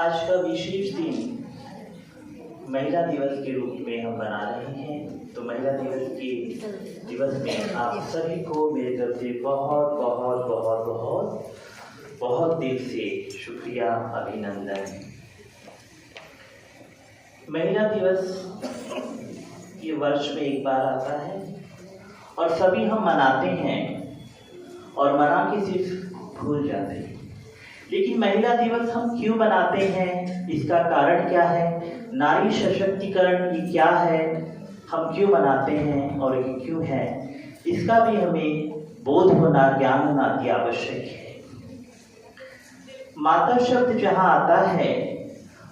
आज का विशेष दिन महिला दिवस के रूप में हम मना रहे हैं। तो महिला दिवस के दिवस में आप सभी को मेरे तरफ से बहुत बहुत बहुत बहुत बहुत दिल से शुक्रिया, अभिनंदन। महिला दिवस ये वर्ष में एक बार आता है और सभी हम मनाते हैं और मना के सिर्फ भूल जाते हैं। लेकिन महिला दिवस हम क्यों मनाते हैं, इसका कारण क्या है, नारी सशक्तिकरण ये क्या है, हम क्यों मनाते हैं और ये क्यों है, इसका भी हमें बोध होना, ज्ञान होना अति आवश्यक है। माता शब्द जहाँ आता है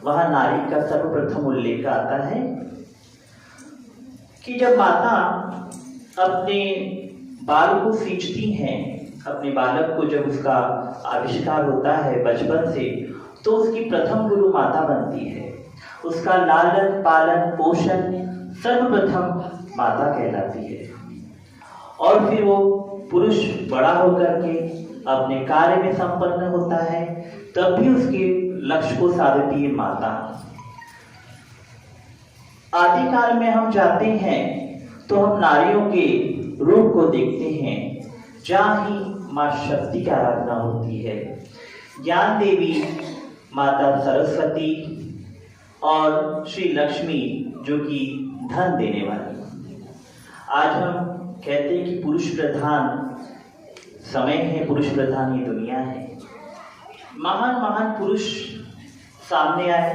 वहाँ नारी का सर्वप्रथम उल्लेख आता है कि जब माता अपने बाल को सींचती हैं, अपने बालक को जब उसका आविष्कार होता है बचपन से, तो उसकी प्रथम गुरु माता बनती है। उसका लालन पालन पोषण सर्वप्रथम माता कहलाती है। और फिर वो पुरुष बड़ा होकर के अपने कार्य में संपन्न होता है, तब भी उसके लक्ष्य को साधती है माता। आदिकाल में हम जाते हैं तो हम नारियों के रूप को देखते हैं, जहाँ ही माँ शक्ति की आराधना होती है। ज्ञान देवी माता सरस्वती और श्री लक्ष्मी जो कि धन देने वाली। आज हम कहते हैं कि पुरुष प्रधान समय है, पुरुष प्रधान ये दुनिया है। महान महान पुरुष सामने आए,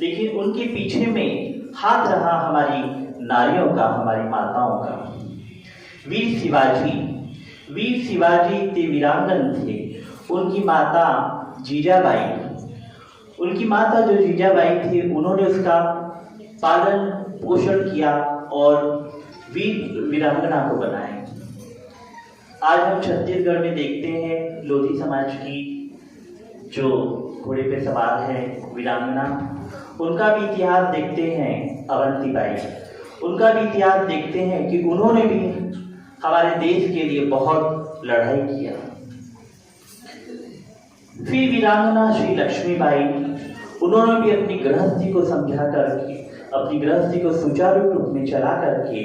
लेकिन उनके पीछे में हाथ रहा हमारी नारियों का, हमारी माताओं का। वीर शिवाजी ते वीरांगन थे। उनकी माता जीजाबाई, उनकी माता जो जीजाबाई थी, उन्होंने उसका पालन पोषण किया और वीरांगना को बनाया। आज हम छत्तीसगढ़ में देखते हैं लोधी समाज की जो घोड़े पे सवार है वीरांगना, उनका भी इतिहास देखते हैं। अवंतीबाई, उनका भी इतिहास देखते हैं कि उन्होंने भी हमारे देश के लिए बहुत लड़ाई किया। फिर वीरांगना श्री लक्ष्मीबाई, उन्होंने भी अपनी गृहस्थी को समझा करके, अपनी गृहस्थी को सुचारू रूप में चला करके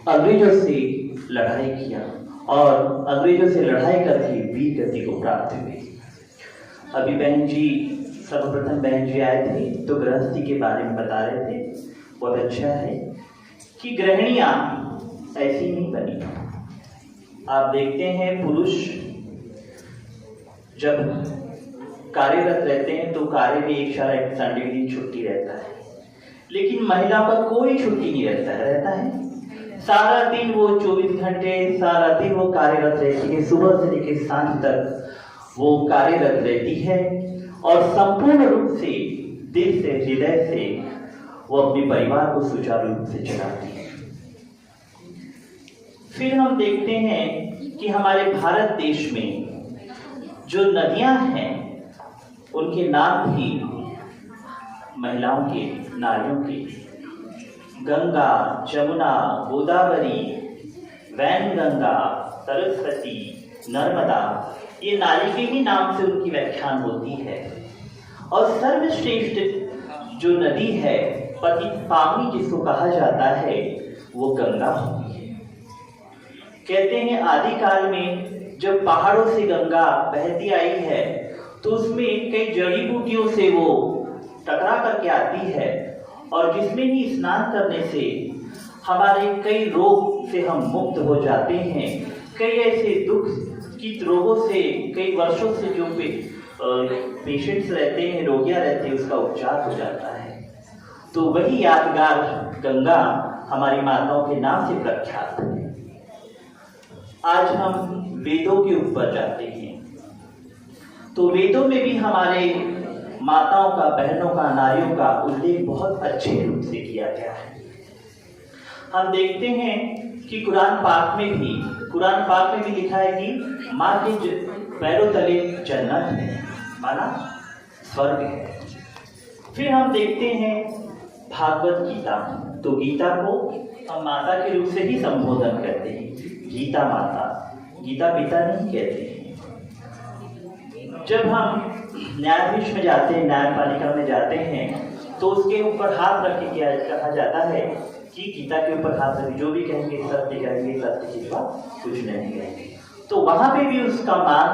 अंग्रेजों से लड़ाई किया और अंग्रेजों से लड़ाई करके वीर गति को प्राप्त हुई। अभी बहन जी, सर्वप्रथम बहन जी आए थे तो गृहस्थी के बारे में बता रहे थे। बहुत अच्छा है कि गृहिणियां ऐसी नहीं बनी। आप देखते हैं पुरुष जब कार्यरत रहते हैं तो कार्य में एक संडे के दिन छुट्टी रहता है, लेकिन महिला पर कोई छुट्टी नहीं रहता है। सारा दिन वो 24 घंटे सारा दिन वो कार्यरत रहती है। सुबह से लेकर सांझ तक वो कार्यरत रहती है और संपूर्ण रूप से दिल से, हृदय से वो अपने परिवार को सुचारू रूप से चलाती है। फिर हम देखते हैं कि हमारे भारत देश में जो नदियां हैं उनके नाम भी महिलाओं के, नारियों के। गंगा, जमुना, गोदावरी, वैनगंगा, सरस्वती, नर्मदा, ये नारी के ही नाम से उनकी व्याख्यान होती है। और सर्वश्रेष्ठ जो नदी है, पतित पावनी जिसको कहा जाता है, वो गंगा होती है। कहते हैं आदिकाल में जब पहाड़ों से गंगा बहती आई है तो उसमें कई जड़ी बूटियों से वो टकरा करके आती है, और जिसमें ही स्नान करने से हमारे कई रोग से हम मुक्त हो जाते हैं। कई ऐसे दुख की रोगों से कई वर्षों से जो पेशेंट्स रहते हैं, रोगियां रहते हैं, उसका उपचार हो जाता है। तो वही यादगार गंगा हमारी माताओं के नाम से प्रख्यात है। आज हम वेदों के ऊपर जाते हैं तो वेदों में भी हमारे माताओं का, बहनों का, नारियों का उल्लेख बहुत अच्छे रूप से किया गया है। हम देखते हैं कि कुरान पाक में भी लिखा है कि माँ के पैरों तले जन्नत है, माना स्वर्ग है। फिर हम देखते हैं भागवत गीता, तो गीता को हम माता के रूप से ही संबोधन करते हैं। गीता माता, गीता पिता नहीं कहते हैं। जब हम न्यायाधीश में जाते हैं, न्यायपालिका में जाते हैं, तो उसके ऊपर हाथ रख के क्या कहा जाता है कि गीता के ऊपर हाथ रख, जो भी कहेंगे सत्य कहेंगे, सत्य के सिवा कुछ नहीं कहेंगे। तो वहां पे भी उसका मान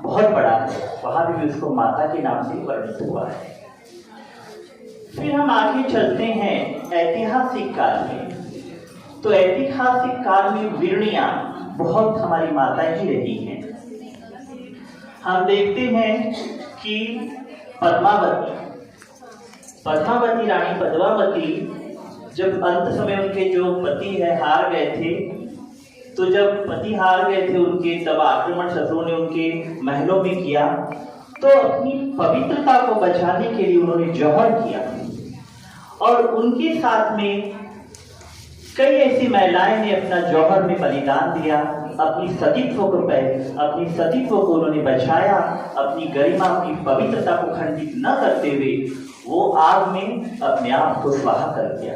बहुत बड़ा है, वहां पे भी उसको माता के नाम से वर्णित हुआ है। फिर हम आगे चलते हैं ऐतिहासिक काल में। तो ऐतिहासिक काल में वीरणियां बहुत हमारी माताएं ही रही हैं। हम देखते हैं कि पद्मावती रानी पद्मावती जब अंत समय उनके जो पति है हार गए थे, तो जब पति हार गए थे उनके, तब आक्रमण शत्रुओं ने उनके महलों में किया, तो अपनी पवित्रता को बचाने के लिए उन्होंने जौहर किया और उनके साथ में कई ऐसी महिलाएं ने अपना जौहर में बलिदान दिया, अपनी सतीत्व को उन्होंने बचाया, अपनी गरिमा, अपनी पवित्रता को खंडित न करते हुए वो आग में अपने आप को स्वाहा कर दिया।